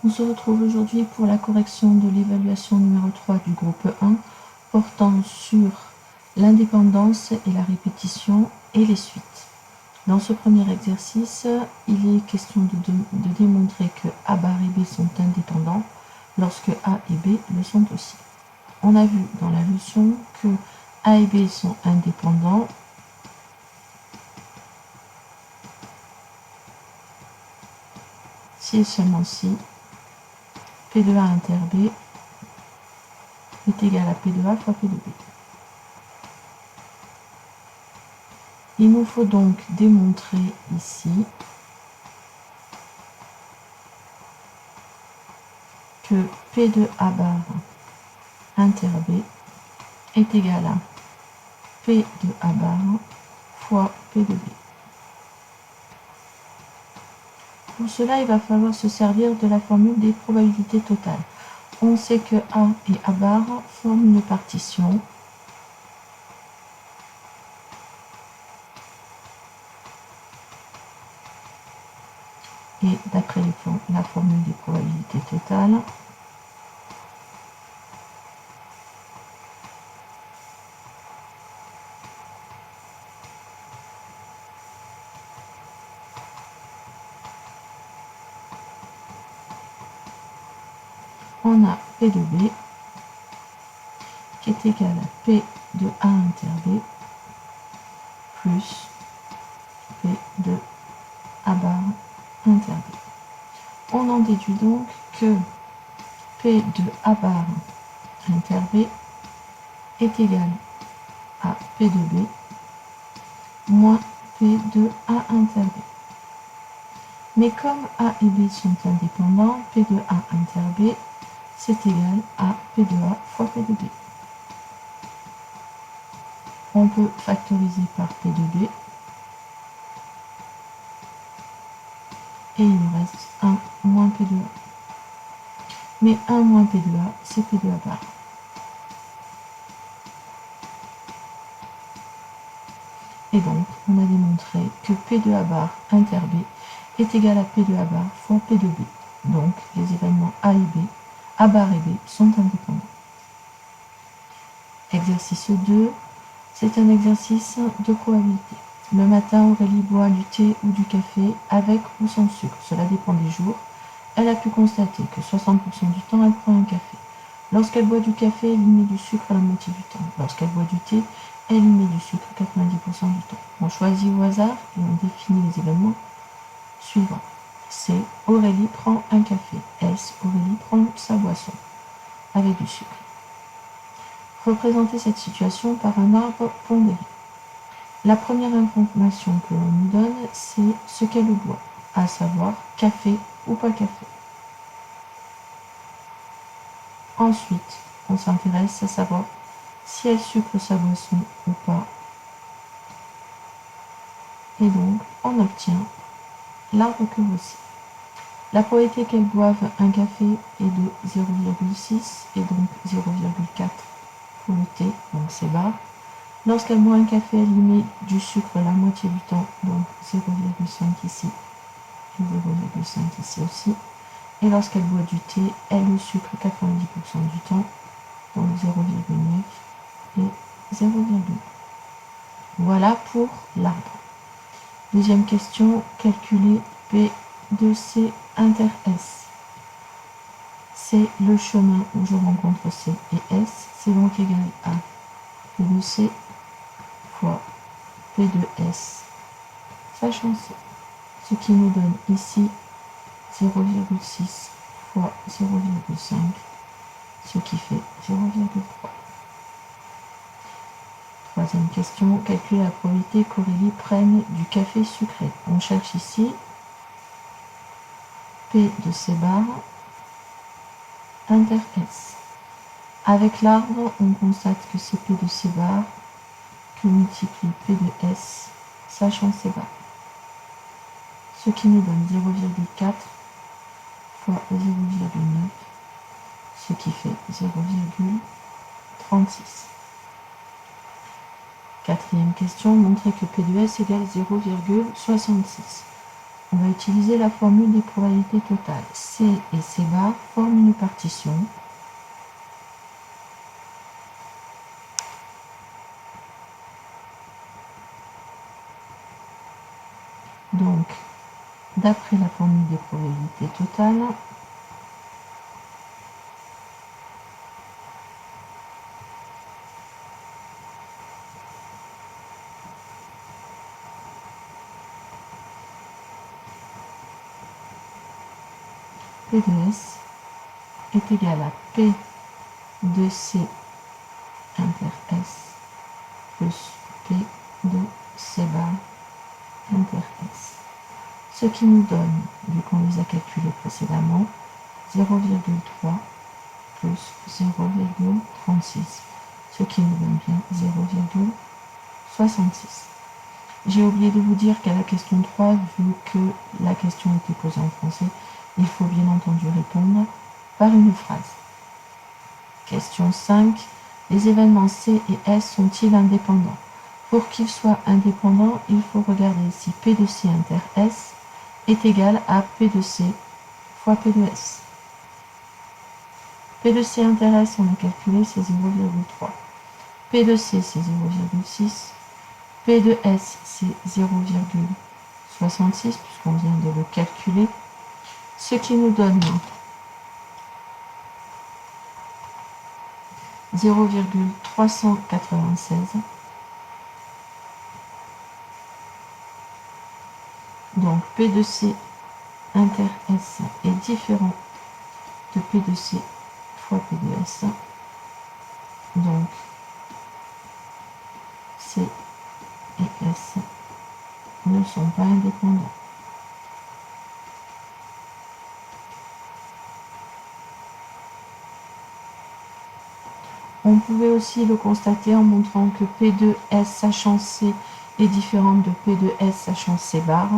On se retrouve aujourd'hui pour la correction de l'évaluation numéro 3 du groupe 1 portant sur l'indépendance et la répétition et les suites. Dans ce premier exercice, il est question de démontrer que A bar et B sont indépendants lorsque A et B le sont aussi. On a vu dans la leçon que A et B sont indépendants si et seulement si P de A inter B est égal à P de A fois P de B. Il nous faut donc démontrer ici que P de A bar inter B est égal à P de A bar fois P de B. Pour cela, il va falloir se servir de la formule des probabilités totales. On sait que A et A bar forment une partition et d'après la formule des probabilités totales, on a P de B qui est égal à P de A inter B plus P de A bar inter B. On en déduit donc que P de A bar inter B est égal à P de B moins P de A inter B. Mais comme A et B sont indépendants, P de A inter B, c'est égal à P de A fois P de B. On peut factoriser par P de B, et il nous reste 1 moins P de A. Mais 1 moins P de A, c'est P de A bar. Et donc, on a démontré que P de A bar inter B est égal à P de A bar fois P de B. Donc, les événements A et B, A bar et B sont indépendants. Exercice 2, c'est un exercice de probabilité. Le matin, Aurélie boit du thé ou du café avec ou sans sucre. Cela dépend des jours. Elle a pu constater que 60% du temps, elle prend un café. Lorsqu'elle boit du café, elle y met du sucre la moitié du temps. Lorsqu'elle boit du thé, elle y met du sucre 90% du temps. On choisit au hasard et on définit les événements suivants. C. Aurélie prend un café. S. Aurélie prend sa boisson avec du sucre. Représenter cette situation par un arbre pondéré. La première information que l'on nous donne, c'est ce qu'elle boit, à savoir café ou pas café. Ensuite, on s'intéresse à savoir si elle sucre sa boisson ou pas. Et donc, on obtient l'arbre que voici. La probabilité qu'elle boive un café est de 0,6 et donc 0,4 pour le thé, donc c'est bar. Lorsqu'elle boit un café, elle y met du sucre la moitié du temps, donc 0,5 ici et 0,5 ici aussi. Et lorsqu'elle boit du thé, elle le sucre 90% du temps, donc 0,9 et 0,9. Voilà pour l'arbre. Deuxième question, calculer P de C inter S. C'est le chemin où je rencontre C et S, c'est donc égal à P de C fois P de S, sachant C. Ce qui nous donne ici 0,6 fois 0,5, ce qui fait 0,3. Troisième question, calculer la probabilité qu'Aurélie prenne du café sucré. On cherche ici P de C bar inter S. Avec l'arbre, on constate que c'est P de C bar que multiplie P de S, sachant C bar. Ce qui nous donne 0,4 fois 0,9, ce qui fait 0,36. Quatrième question, montrer que P de S égale 0,66. on va utiliser la formule des probabilités totales. C et C bar forment une partition. Donc, d'après la formule des probabilités totales, P de S est égal à P de C inter S plus P de C bar inter S. Ce qui nous donne, vu qu'on les a calculés précédemment, 0,3 plus 0,36, ce qui nous donne bien 0,66. J'ai oublié de vous dire qu'à la question 3, vu que la question était posée en français, il faut bien entendu répondre par une phrase. Question 5. Les événements C et S sont-ils indépendants? Pour qu'ils soient indépendants, il faut regarder si P de C inter S est égal à P de C fois P de S. P de C inter S, on a calculé, c'est 0,3. P de C, c'est 0,6. P de S, c'est 0,66, puisqu'on vient de le calculer. Ce qui nous donne 0,396. Donc P de C inter S est différent de P de C fois P de S. Donc C et S ne sont pas indépendants. On pouvait aussi le constater en montrant que P de S sachant C est différente de P de S sachant C bar,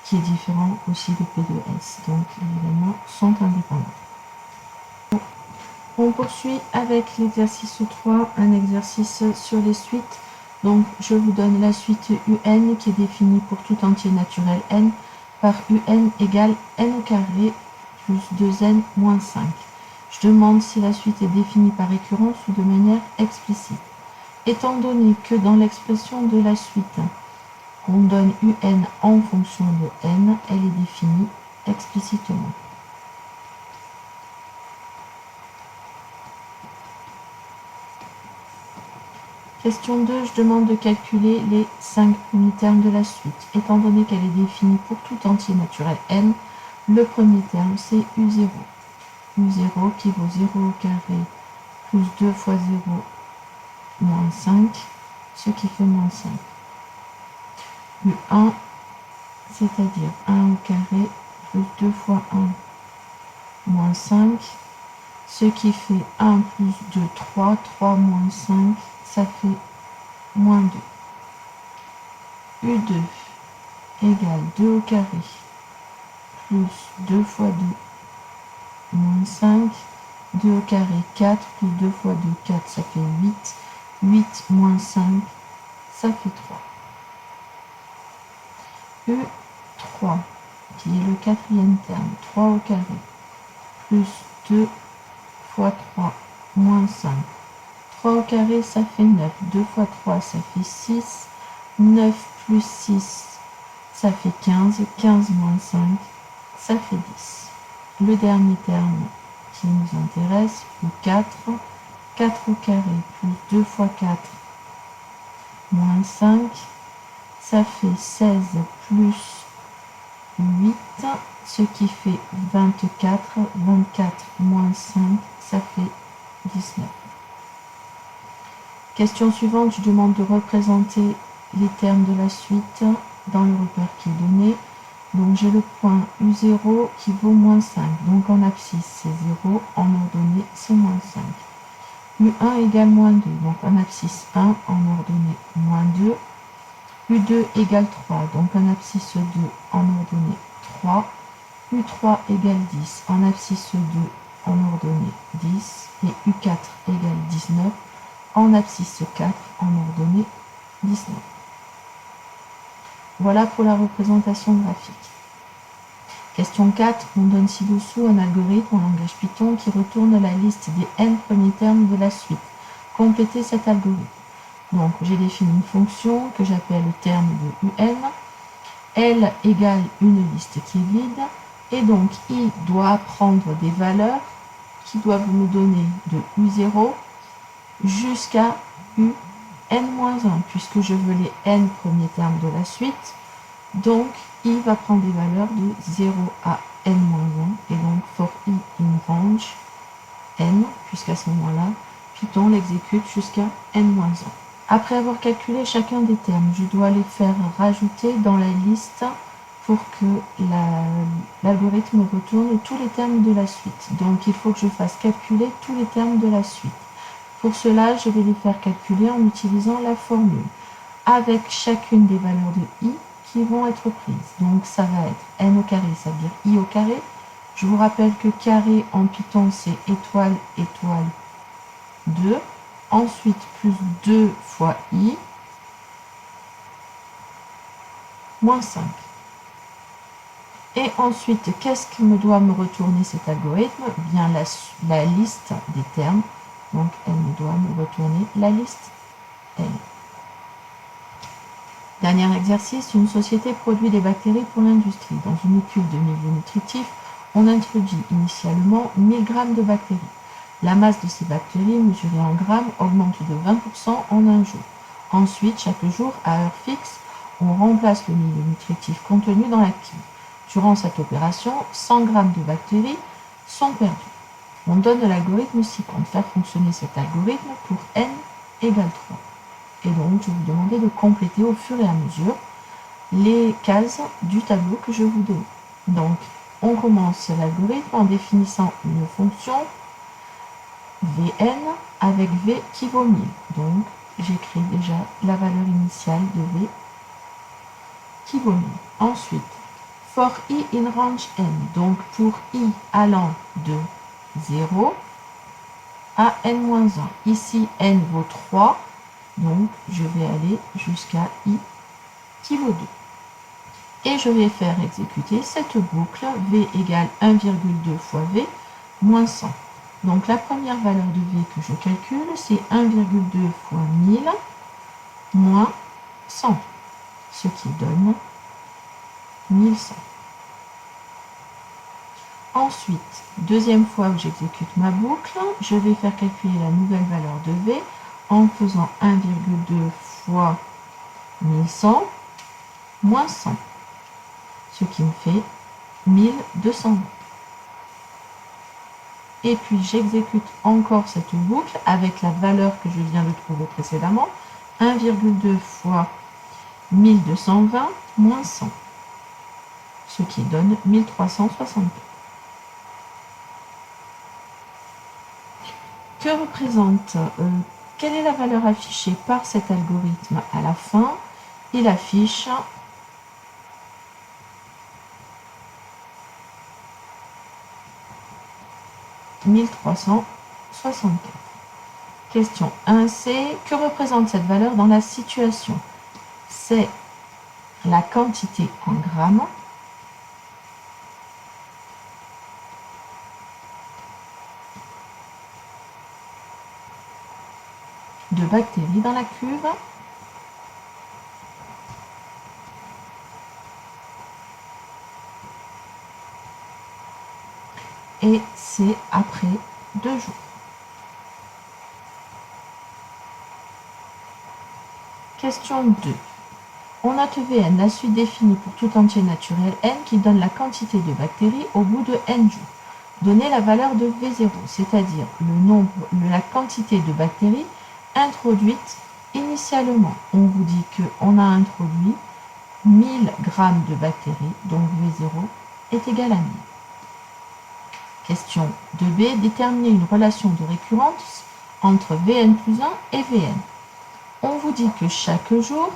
qui est différent aussi de P de S. Donc les événements sont indépendants. On poursuit avec l'exercice 3, un exercice sur les suites. Donc je vous donne la suite UN qui est définie pour tout entier naturel n par UN égale n au carré plus 2n moins 5. Je demande si la suite est définie par récurrence ou de manière explicite. Étant donné que dans l'expression de la suite, on donne UN en fonction de n, elle est définie explicitement. Question 2, je demande de calculer les 5 premiers termes de la suite. Étant donné qu'elle est définie pour tout entier naturel n, le premier terme c'est U0. U0 qui vaut 0 au carré plus 2 fois 0 moins 5, ce qui fait moins 5. U1, c'est-à-dire 1 au carré plus 2 fois 1 moins 5, ce qui fait 1 plus 2, 3, 3 moins 5, ça fait moins 2. U2 égale 2 au carré plus 2 fois 2 moins 5, 2 au carré 4 plus 2 fois 2, 4, ça fait 8, 8 moins 5, ça fait 3. U3, qui est le quatrième terme, 3 au carré plus 2 fois 3 moins 5. 3 au carré, ça fait 9. 2 fois 3, ça fait 6. 9 plus 6, ça fait 15. 15 moins 5, ça fait 10. Le dernier terme qui nous intéresse, U4. 4 au carré plus 2 fois 4 moins 5, ça fait 16 plus 8, ce qui fait 24. 24 moins 5, ça fait 19. Question suivante, je demande de représenter les termes de la suite dans le repère qui est donné. Donc j'ai le point U0 qui vaut moins 5. Donc en abscisse c'est 0, en ordonnée c'est moins 5. U1 égale moins 2. Donc en abscisse 1, en ordonnée moins 2. U2 égale 3. Donc en abscisse 2, en ordonnée 3. U3 égale 10. En abscisse 2, en ordonnée 10. Et U4 égale 19. En abscisse 4, en ordonnée 19. Voilà pour la représentation graphique. Question 4, on donne ci-dessous un algorithme en langage Python qui retourne la liste des n premiers termes de la suite. Complétez cet algorithme. Donc, j'ai défini une fonction que j'appelle terme de un. L égale une liste qui est vide. Et donc, i doit prendre des valeurs qui doivent me donner de u0 jusqu'à un, puisque je veux les n premiers termes de la suite. Donc, i va prendre des valeurs de 0 à n-1, et donc for i in range n, puisqu'à ce moment-là, Python l'exécute jusqu'à n-1. Après avoir calculé chacun des termes, je dois les faire rajouter dans la liste pour que l'algorithme retourne tous les termes de la suite. Donc, il faut que je fasse calculer tous les termes de la suite. Pour cela, je vais les faire calculer en utilisant la formule, avec chacune des valeurs de i qui vont être prises. Donc, ça va être n au carré, ça veut dire i au carré. Je vous rappelle que carré en Python, c'est étoile, étoile, 2. Ensuite, plus 2 fois i, moins 5. Et ensuite, qu'est-ce qui doit me retourner cet algorithme? Bien la liste des termes. Donc, elle me doit me retourner la liste L. Dernier exercice, une société produit des bactéries pour l'industrie. Dans une étude de milieu nutritif, on introduit initialement 1000 g de bactéries. La masse de ces bactéries, mesurée en grammes, augmente de 20% en un jour. Ensuite, chaque jour, à heure fixe, on remplace le milieu nutritif contenu dans la cuve. Durant cette opération, 100 g de bactéries sont perdus. On donne l'algorithme ci compte faire fonctionner cet algorithme pour n égale 3. Et donc, je vais vous demander de compléter au fur et à mesure les cases du tableau que je vous donne. Donc, on commence l'algorithme en définissant une fonction Vn avec V qui vaut 1000. Donc, j'écris déjà la valeur initiale de V qui vaut 1000. Ensuite, for i in range n, donc pour i allant de 0 à n-1. Ici, n vaut 3, donc je vais aller jusqu'à i qui vaut 2. Et je vais faire exécuter cette boucle v égale 1,2 fois v moins 100. Donc la première valeur de v que je calcule, c'est 1,2 fois 1000 moins 100, ce qui donne 1100. Ensuite, deuxième fois où j'exécute ma boucle, je vais faire calculer la nouvelle valeur de v en faisant 1,2 fois 1100 moins 100, ce qui me fait 1200. Et puis j'exécute encore cette boucle avec la valeur que je viens de trouver précédemment, 1,2 fois 1220 moins 100, ce qui donne 1364. Que représente, quelle est la valeur affichée par cet algorithme à la fin? Il affiche « 1364 ». Question 1c. Que représente cette valeur dans la situation? C'est la quantité en grammes de bactéries dans la cuve et c'est après 2 jours. Question 2. On note Vn, la suite définie pour tout entier naturel n qui donne la quantité de bactéries au bout de n jours. Donnez la valeur de V0, c'est-à-dire la quantité de bactéries introduites initialement. On vous dit qu'on a introduit 1000 g de bactéries, donc V0 est égal à 1000. Question 2b, déterminer une relation de récurrence entre Vn plus 1 et Vn. On vous dit que chaque jour,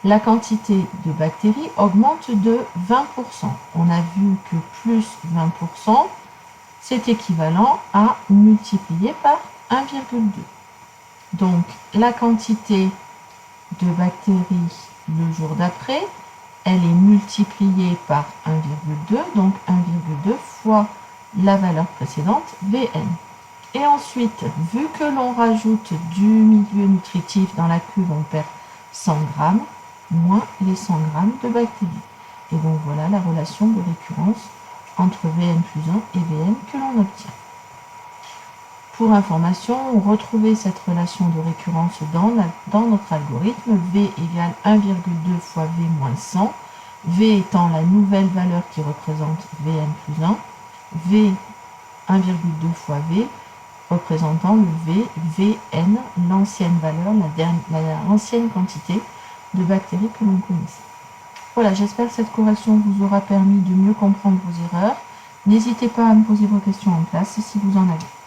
la quantité de bactéries augmente de 20%. On a vu que plus 20%, c'est équivalent à multiplier par 1,2. Donc, la quantité de bactéries le jour d'après elle est multipliée par 1,2, donc 1,2 fois la valeur précédente, Vn. Et ensuite, vu que l'on rajoute du milieu nutritif dans la cuve, on perd 100 grammes, moins les 100 grammes de bactéries. Et donc voilà la relation de récurrence entre Vn plus 1 et Vn que l'on obtient. Pour information, retrouvez cette relation de récurrence dans notre algorithme. V égale 1,2 fois V moins 100. V étant la nouvelle valeur qui représente Vn plus 1. V 1,2 fois V représentant le Vn, l'ancienne valeur, l'ancienne quantité de bactéries que l'on connaissait. Voilà, j'espère que cette correction vous aura permis de mieux comprendre vos erreurs. N'hésitez pas à me poser vos questions en classe si vous en avez.